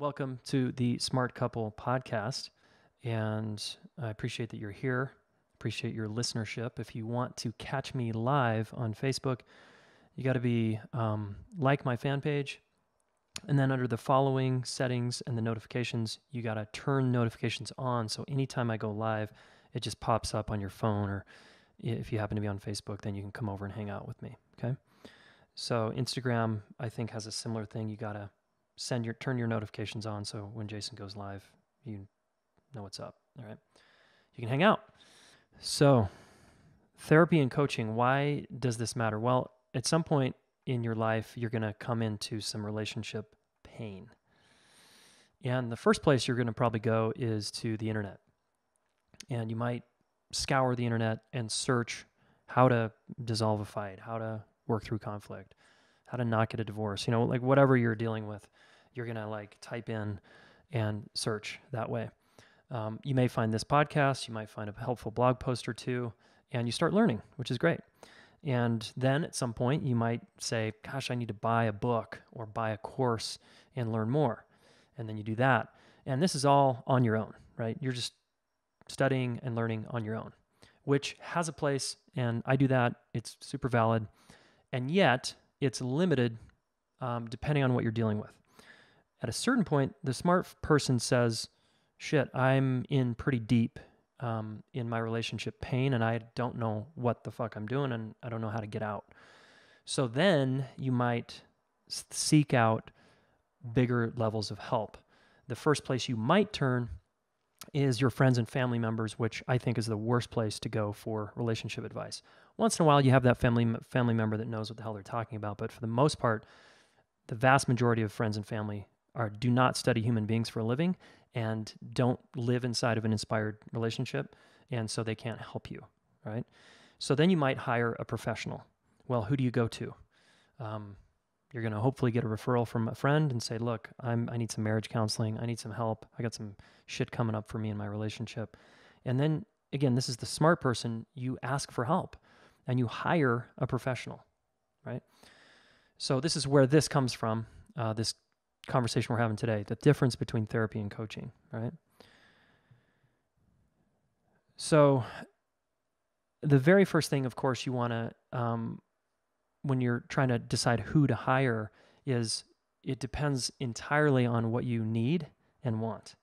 Welcome to the Smart Couple podcast. And I appreciate that you're here. Appreciate your listenership. If you want to catch me live on Facebook, you got to be like my fan page. And then under the following settings and the notifications, you got to turn notifications on. So anytime I go live, it just pops up on your phone, or if you happen to be on Facebook, then you can come over and hang out with me. Okay. So Instagram, I think, has a similar thing. You got to turn your notifications on, so when Jayson goes live, you know what's up. All right. You can hang out. So therapy and coaching, why does this matter? Well, at some point in your life, you're going to come into some relationship pain. And the first place you're going to probably go is to the internet. And you might scour the internet and search how to dissolve a fight, how to work through conflict, how to not get a divorce, like whatever you're dealing with, you're going to type in and search that way. You may find this podcast, you might find a helpful blog post or two, and you start learning, which is great. And then at some point you might say, gosh, I need to buy a book or buy a course and learn more. And then you do that. And this is all on your own, right? You're just studying and learning on your own, which has a place. And I do that. It's super valid. And yet it's limited depending on what you're dealing with. At a certain point, the smart person says, shit, I'm in pretty deep in my relationship pain, and I don't know what the fuck I'm doing, and I don't know how to get out. So then you might seek out bigger levels of help. The first place you might turn is your friends and family members, which I think is the worst place to go for relationship advice. Once in a while, you have that family member that knows what the hell they're talking about, but for the most part, the vast majority of friends and family do not study human beings for a living and don't live inside of an inspired relationship, and so they can't help you, right? So then you might hire a professional. Well, who do you go to? You're going to hopefully get a referral from a friend and say, look, I need some marriage counseling. I need some help. I got some shit coming up for me in my relationship. And then, again, this is the smart person. You ask for help and you hire a professional, right? So this is where this comes from, this conversation we're having today, the difference between therapy and coaching, right? So the very first thing, of course, you want to, when you're trying to decide who to hire, is it depends entirely on what you need and want.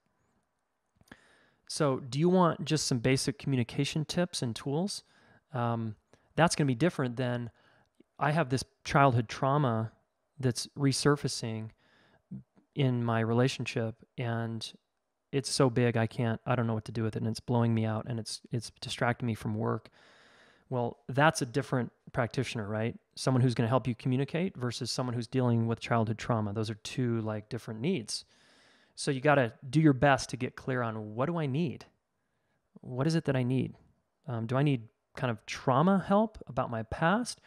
So do you want just some basic communication tips and tools? That's going to be different than, I have this childhood trauma that's resurfacing in my relationship, and it's so big I don't know what to do with it, and it's blowing me out, and it's distracting me from work. Well, that's a different practitioner, right? Someone who's going to help you communicate versus someone who's dealing with childhood trauma. Those are two different needs. So you got to do your best to get clear on, what do I need? What is it that I need? Do I need kind of trauma help about my past,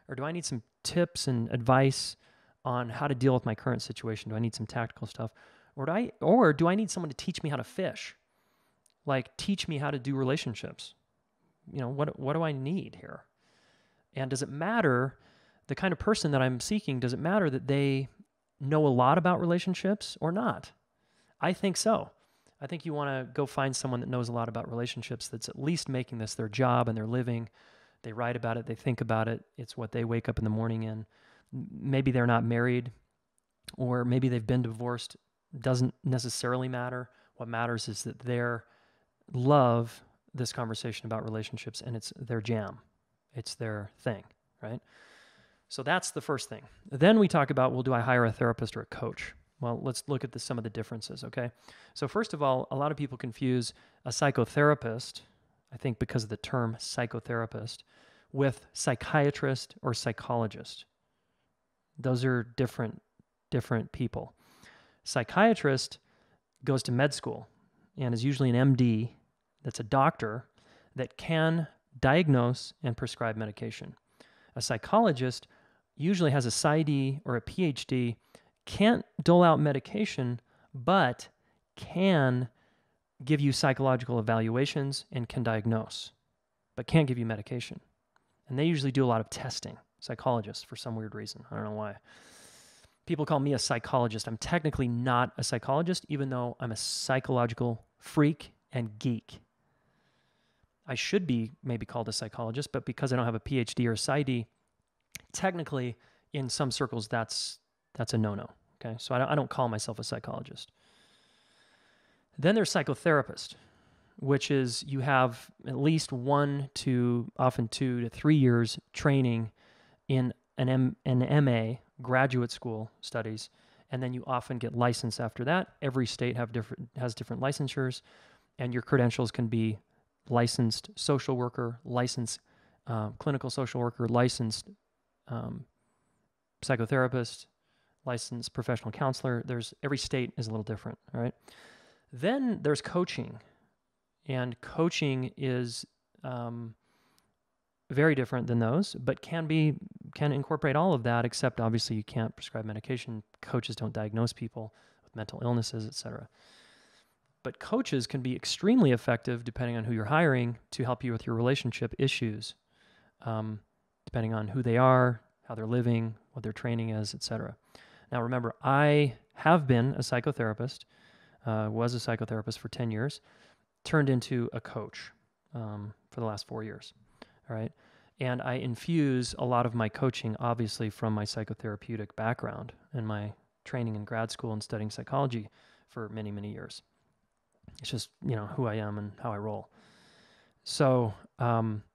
or do I need some tips and advice on how to deal with my current situation? Do I need some tactical stuff? Or do I need someone to teach me how to fish? Teach me how to do relationships. What do I need here? And does it matter, the kind of person that I'm seeking, does it matter that they know a lot about relationships or not? I think so. I think you want to go find someone that knows a lot about relationships, that's at least making this their job and they're living. They write about it, they think about it. It's what they wake up in the morning in. Maybe they're not married, or maybe they've been divorced. Doesn't necessarily matter. What matters is that they love this conversation about relationships, and it's their jam. It's their thing, right? So that's the first thing. Then we talk about, well, do I hire a therapist or a coach? Well, let's look at some of the differences, okay? So first of all, a lot of people confuse a psychotherapist, I think because of the term psychotherapist, with psychiatrist or psychologist. Those are different people. Psychiatrist goes to med school and is usually an MD, that's a doctor that can diagnose and prescribe medication. A psychologist usually has a PsyD or a PhD, can't dole out medication, but can give you psychological evaluations and can diagnose, but can't give you medication. And they usually do a lot of testing, psychologists, for some weird reason. I don't know why. People call me a psychologist. I'm technically not a psychologist, even though I'm a psychological freak and geek. I should be maybe called a psychologist, but because I don't have a PhD or a PsyD, technically in some circles that's a no-no. Okay, so I don't call myself a psychologist. Then there's psychotherapist, which is you have at least 1 to often 2 to 3 years training in an MA, graduate school studies, and then you often get licensed after that. Every state has different licensures, and your credentials can be licensed social worker, licensed clinical social worker, licensed psychotherapist, licensed professional counselor. Every state is a little different, all right? Then there's coaching, and coaching is very different than those, but can incorporate all of that, except obviously you can't prescribe medication. Coaches don't diagnose people with mental illnesses, etc. But coaches can be extremely effective, depending on who you're hiring, to help you with your relationship issues, depending on who they are, how they're living, what their training is, etc. Now, remember, I have been a psychotherapist, was a psychotherapist for 10 years, turned into a coach for the last 4 years, all right? And I infuse a lot of my coaching, obviously, from my psychotherapeutic background and my training in grad school and studying psychology for many, many years. It's just, who I am and how I roll. So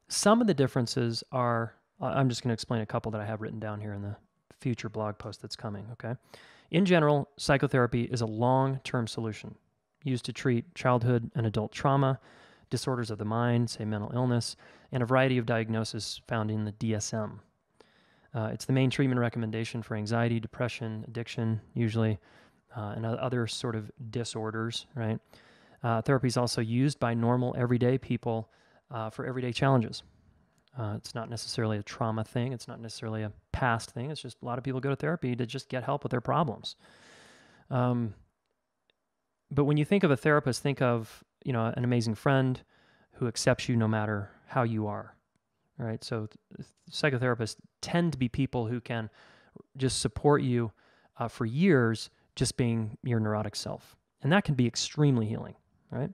some of the differences are, I'm just going to explain a couple that I have written down here in the future blog post that's coming, okay? In general, psychotherapy is a long-term solution used to treat childhood and adult trauma, disorders of the mind, say mental illness, and a variety of diagnoses found in the DSM. It's the main treatment recommendation for anxiety, depression, addiction, usually, and other sort of disorders, right? Therapy is also used by normal, everyday people for everyday challenges. It's not necessarily a trauma thing. It's not necessarily a past thing. It's just a lot of people go to therapy to just get help with their problems. But when you think of a therapist, think of, an amazing friend who accepts you no matter how you are, right? So psychotherapists tend to be people who can just support you for years, just being your neurotic self. And that can be extremely healing, right?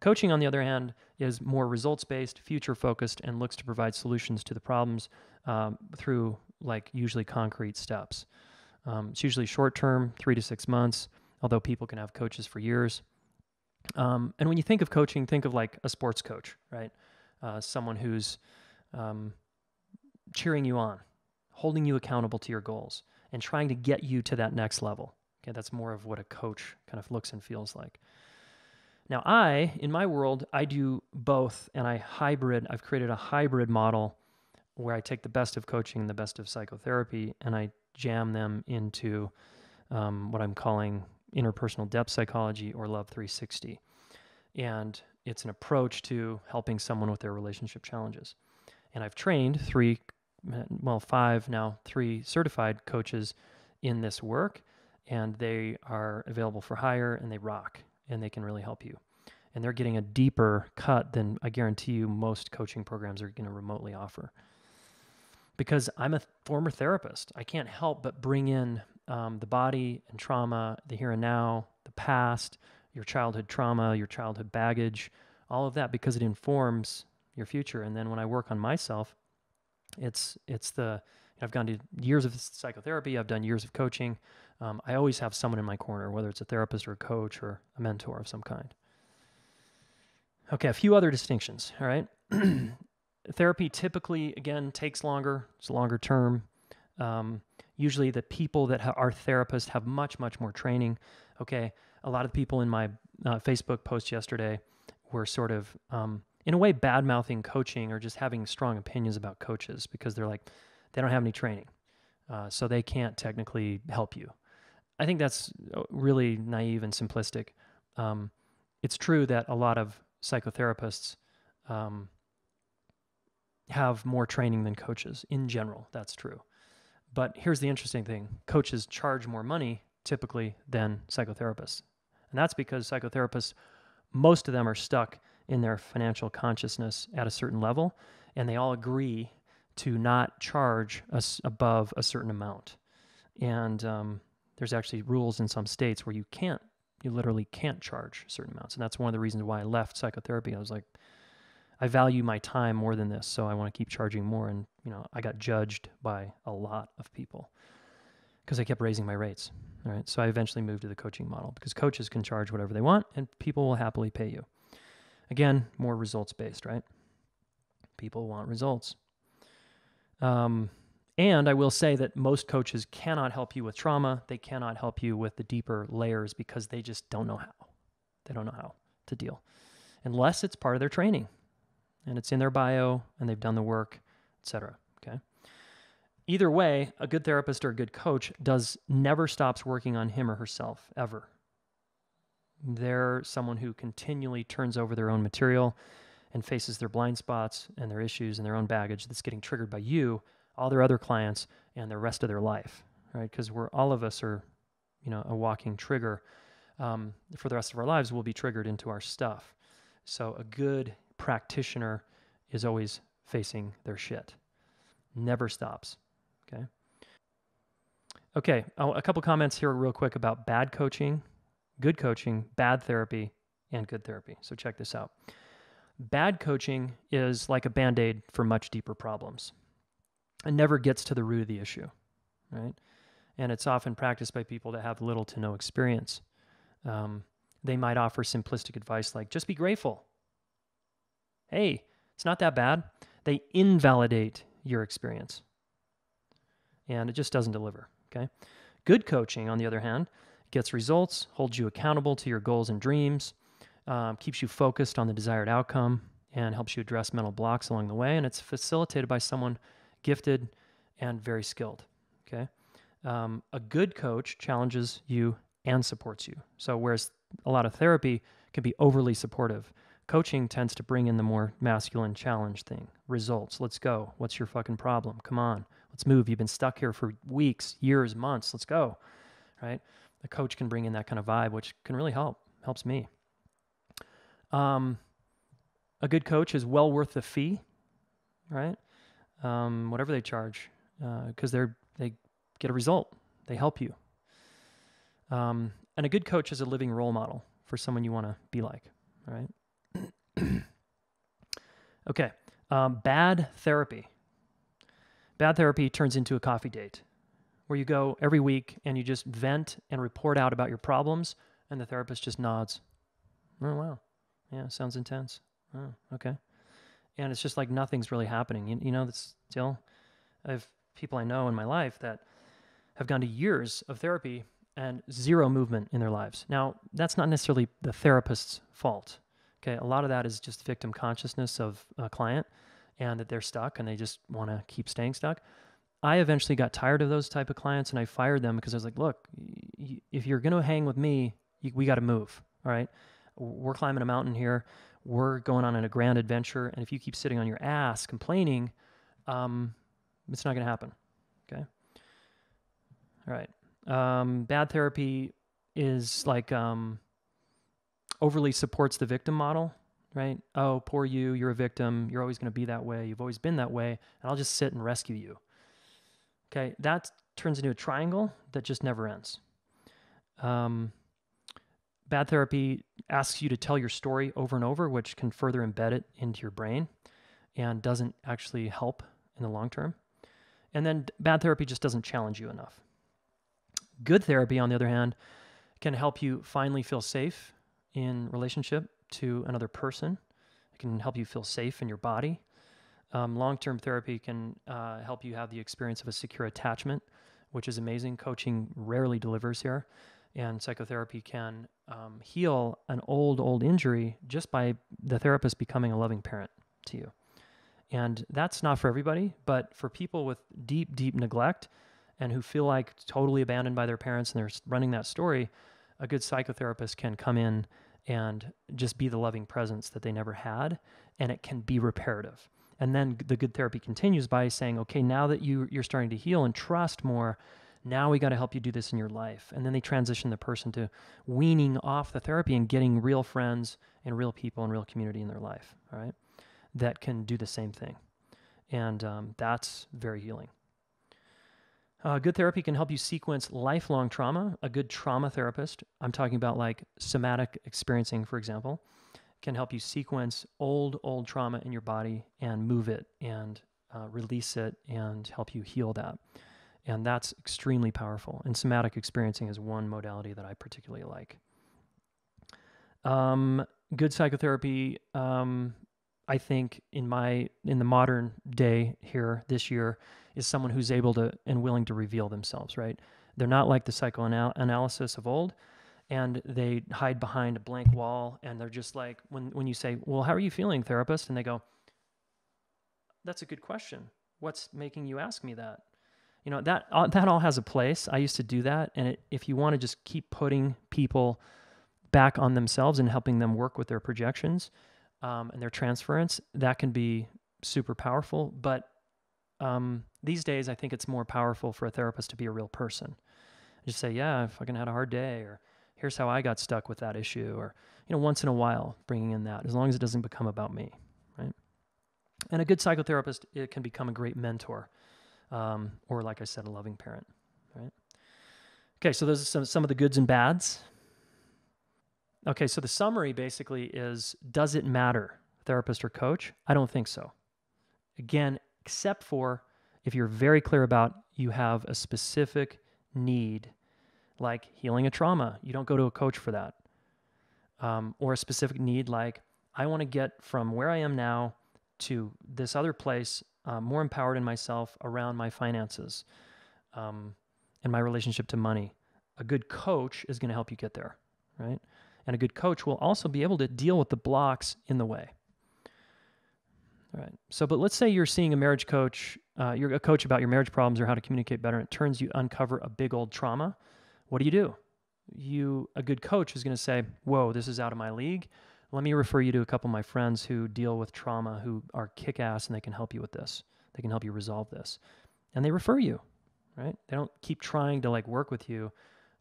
Coaching, on the other hand, is more results-based, future-focused, and looks to provide solutions to the problems through, usually concrete steps. It's usually short-term, 3 to 6 months, although people can have coaches for years. And when you think of coaching, think of like a sports coach, right? Someone who's cheering you on, holding you accountable to your goals, and trying to get you to that next level. Okay, that's more of what a coach kind of looks and feels like. Now, in my world, I do both, and I've created a hybrid model where I take the best of coaching and the best of psychotherapy, and I jam them into what I'm calling interpersonal depth psychology, or Love 360. And it's an approach to helping someone with their relationship challenges. And I've trained 3 certified coaches in this work, and they are available for hire, and they rock, and they can really help you. And they're getting a deeper cut than I guarantee you most coaching programs are going to remotely offer. Because I'm a former therapist, I can't help but bring in the body and trauma, the here and now, the past, your childhood trauma, your childhood baggage, all of that, because it informs your future. And then when I work on myself, I've gone to years of psychotherapy, I've done years of coaching. I always have someone in my corner, whether it's a therapist or a coach or a mentor of some kind. Okay, a few other distinctions, all right? Therapy typically, again, takes longer. It's longer term. Usually the people that are therapists have much, much more training. Okay, a lot of people in my Facebook post yesterday were sort of, in a way, bad-mouthing coaching or just having strong opinions about coaches because they're like, they don't have any training, so they can't technically help you. I think that's really naive and simplistic. It's true that a lot of psychotherapists have more training than coaches. In general, that's true. But here's the interesting thing. Coaches charge more money typically than psychotherapists. And that's because psychotherapists, most of them are stuck in their financial consciousness at a certain level, and they all agree to not charge us above a certain amount. And There's actually rules in some states where you literally can't charge certain amounts. And that's one of the reasons why I left psychotherapy. I was like, I value my time more than this, so I want to keep charging more. And, I got judged by a lot of people because I kept raising my rates. All right. So I eventually moved to the coaching model because coaches can charge whatever they want and people will happily pay you. Again, more results based, right? People want results. And I will say that most coaches cannot help you with trauma. They cannot help you with the deeper layers because they just don't know how. They don't know how to deal unless it's part of their training and it's in their bio and they've done the work, etc. Okay. Either way, a good therapist or a good coach never stops working on him or herself ever. They're someone who continually turns over their own material and faces their blind spots and their issues and their own baggage that's getting triggered by you, all their other clients, and the rest of their life, right? Because all of us are, a walking trigger. For the rest of our lives, we'll be triggered into our stuff. So a good practitioner is always facing their shit. Never stops, okay? Okay, a couple comments here real quick about bad coaching, good coaching, bad therapy, and good therapy. So check this out. Bad coaching is like a Band-Aid for much deeper problems. It never gets to the root of the issue, right? And it's often practiced by people that have little to no experience. They might offer simplistic advice like, just be grateful. Hey, it's not that bad. They invalidate your experience. And it just doesn't deliver, okay? Good coaching, on the other hand, gets results, holds you accountable to your goals and dreams, keeps you focused on the desired outcome, and helps you address mental blocks along the way. And it's facilitated by someone gifted and very skilled, okay? A good coach challenges you and supports you. So whereas a lot of therapy can be overly supportive, coaching tends to bring in the more masculine challenge thing. Results, let's go. What's your fucking problem? Come on, let's move. You've been stuck here for weeks, years, months. Let's go, right? The coach can bring in that kind of vibe, which can really helps me. A good coach is well worth the fee, right? Whatever they charge, because they get a result. They help you. And a good coach is a living role model for someone you want to be like, all right? Okay, bad therapy. Bad therapy turns into a coffee date where you go every week and you just vent and report out about your problems and the therapist just nods. Oh, wow. Yeah, sounds intense. Oh, okay. And it's just like nothing's really happening. That's still, I have people I know in my life that have gone to years of therapy and zero movement in their lives. Now, that's not necessarily the therapist's fault. Okay, a lot of that is just victim consciousness of a client and that they're stuck and they just want to keep staying stuck. I eventually got tired of those type of clients and I fired them because I was like, look, if you're going to hang with me, we got to move, all right? We're climbing a mountain here. We're going on a grand adventure. And if you keep sitting on your ass complaining, it's not going to happen, okay? All right. Bad therapy is like overly supports the victim model, right? Oh, poor you, you're a victim. You're always going to be that way. You've always been that way. And I'll just sit and rescue you. Okay, that turns into a triangle that just never ends. Bad therapy asks you to tell your story over and over, which can further embed it into your brain and doesn't actually help in the long term. And then bad therapy just doesn't challenge you enough. Good therapy, on the other hand, can help you finally feel safe in relationship to another person. It can help you feel safe in your body. Long-term therapy can help you have the experience of a secure attachment, which is amazing. Coaching rarely delivers here. And psychotherapy can heal an old injury just by the therapist becoming a loving parent to you. And that's not for everybody, but for people with deep neglect and who feel like totally abandoned by their parents and they're running that story, a good psychotherapist can come in and just be the loving presence that they never had, and it can be reparative. And then the good therapy continues by saying, okay, now that you're starting to heal and trust more, now we got to help you do this in your life. And then they transition the person to weaning off the therapy and getting real friends and real people and real community in their life, all right, that can do the same thing. And that's very healing. Good therapy can help you sequence lifelong trauma. A good trauma therapist, I'm talking about like somatic experiencing, for example, can help you sequence old trauma in your body and move it and release it and help you heal that. And that's extremely powerful. And somatic experiencing is one modality that I particularly like. Good psychotherapy, I think in the modern day here this year, is someone who's able to and willing to reveal themselves, right? They're not like the psychoanalysis of old, and they hide behind a blank wall, and they're just like, when you say, well, how are you feeling, therapist? And they go, that's a good question. What's making you ask me that? You know, that all has a place. I used to do that, and if you want to just keep putting people back on themselves and helping them work with their projections and their transference, that can be super powerful. But these days, I think it's more powerful for a therapist to be a real person. Just say, yeah, I fucking had a hard day, or here's how I got stuck with that issue, or, you know, once in a while, bringing in that, as long as it doesn't become about me, right? And a good psychotherapist, it can become a great mentor, or like I said, a loving parent, right? Okay, so those are some of the goods and bads. Okay, so the summary basically is, does it matter, therapist or coach? I don't think so. Again, except for if you're very clear about you have a specific need, like healing a trauma. You don't go to a coach for that. Or a specific need like, I want to get from where I am now to this other place, more empowered in myself around my finances and my relationship to money. A good coach is going to help you get there, right? And a good coach will also be able to deal with the blocks in the way. All right. So, but let's say you're seeing a marriage coach, you're a coach about your marriage problems or how to communicate better, and it turns you uncover a big old trauma. What do? A good coach is going to say, whoa, this is out of my league. Let me refer you to a couple of my friends who deal with trauma, who are kick-ass, and they can help you with this. They can help you resolve this. And they refer you, right? They don't keep trying to like work with you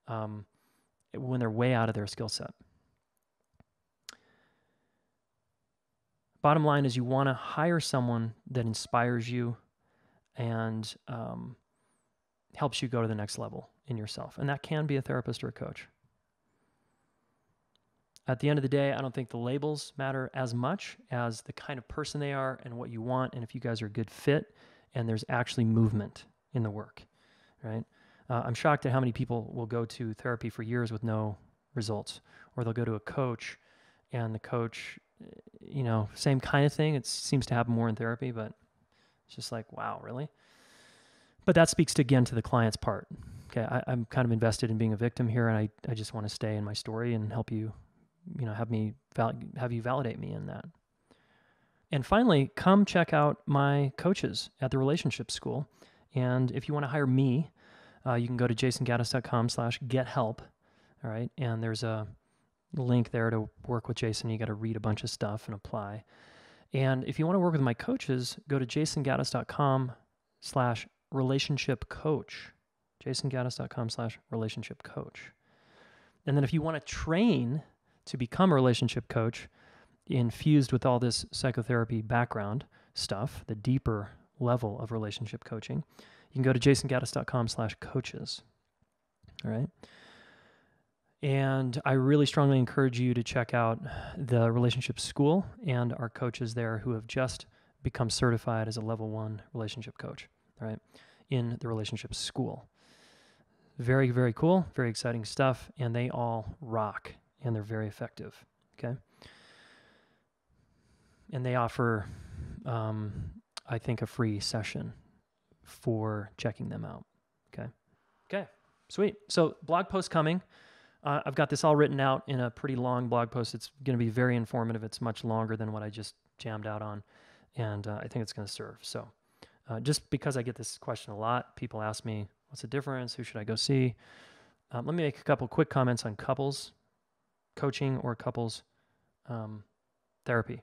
when they're way out of their skill set. Bottom line is you want to hire someone that inspires you and helps you go to the next level in yourself. And that can be a therapist or a coach. At the end of the day, I don't think the labels matter as much as the kind of person they are and what you want, and if you guys are a good fit and there's actually movement in the work, right? I'm shocked at how many people will go to therapy for years with no results, or they'll go to a coach and the coach, you know, same kind of thing. It seems to happen more in therapy, but it's just like, wow, really? But that speaks to, again, to the client's part. Okay, I'm kind of invested in being a victim here, and I just want to stay in my story and help you, you know, have you validate me in that. And finally, come check out my coaches at the Relationship School. And if you want to hire me, you can go to jasongaddis.com/gethelp. All right, and there's a link there to work with Jayson. You got to read a bunch of stuff and apply. And if you want to work with my coaches, go to jasongaddis.com/relationship-coach. jasongaddis.com/relationship-coach. And then if you want to train to become a relationship coach, infused with all this psychotherapy background stuff, the deeper level of relationship coaching, you can go to jasongaddis.com/coaches. All right. And I really strongly encourage you to check out the Relationship School and our coaches there who have just become certified as a level 1 relationship coach, all right, in the Relationship School. Very, very cool, very exciting stuff, and they all rock, and they're very effective, okay? And they offer, I think, a free session for checking them out, okay? Okay, sweet. So blog post coming. I've got this all written out in a pretty long blog post. It's going to be very informative. It's much longer than what I just jammed out on, and I think it's going to serve. So just because I get this question a lot, people ask me, what's the difference? Who should I go see? Let me make a couple quick comments on couples coaching or couples therapy.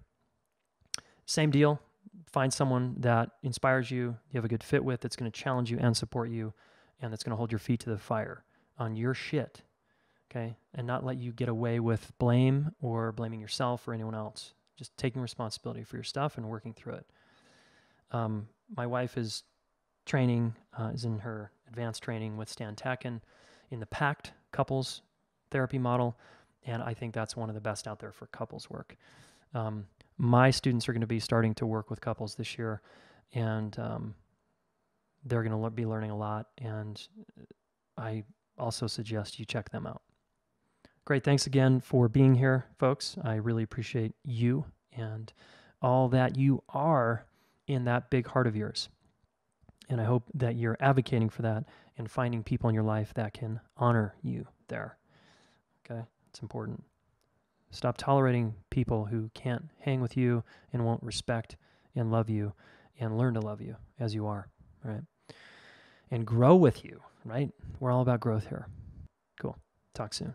Same deal. Find someone that inspires you, you have a good fit with, that's going to challenge you and support you, and that's going to hold your feet to the fire on your shit. Okay, and not let you get away with blame or blaming yourself or anyone else. Just taking responsibility for your stuff and working through it. My wife is training, is in her advanced training with Stan Tatkin in the packed couples therapy model, and I think that's one of the best out there for couples work. My students are going to be starting to work with couples this year, and they're going to be learning a lot, and I also suggest you check them out. Great. Thanks again for being here, folks. I really appreciate you and all that you are in that big heart of yours. And I hope that you're advocating for that and finding people in your life that can honor you there. Okay? It's important. Stop tolerating people who can't hang with you and won't respect and love you and learn to love you as you are, right? And grow with you, right? We're all about growth here. Cool. Talk soon.